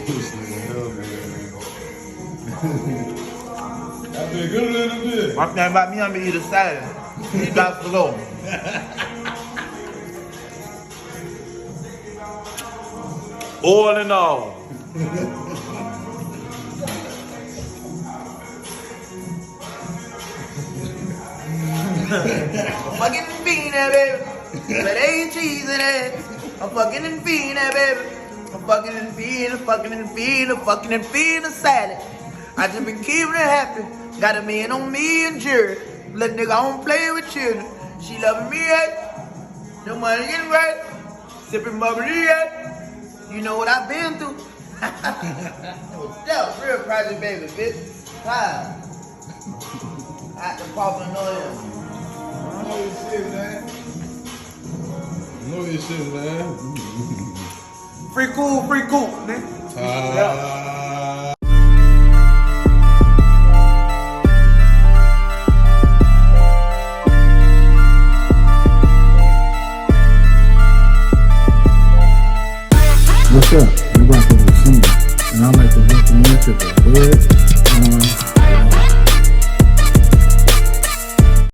This nigga hell, man. That been good in a bit. One thing about me, I'm gonna eat a salad. He got slow. All in all. I'm fucking fiend, baby. But ain't cheese in it. I'm fucking and fiend, baby. I'm fucking and fiend, I'm fucking and fiend, I'm fucking and fiend a salad. I just been keeping it happy. Got a man on me and Jerry. Let nigga, I don't play with children. She loving me right. No money getting right. Sipping bubbly right. You know what I've been through. Still, real project baby, bitch. Hi. I can pop and know him. I know your shit, man. I know your shit, man. Free cool, nigga. Yeah. What's up? I'm Rock over the Singer, and I'd like to welcome you to the Red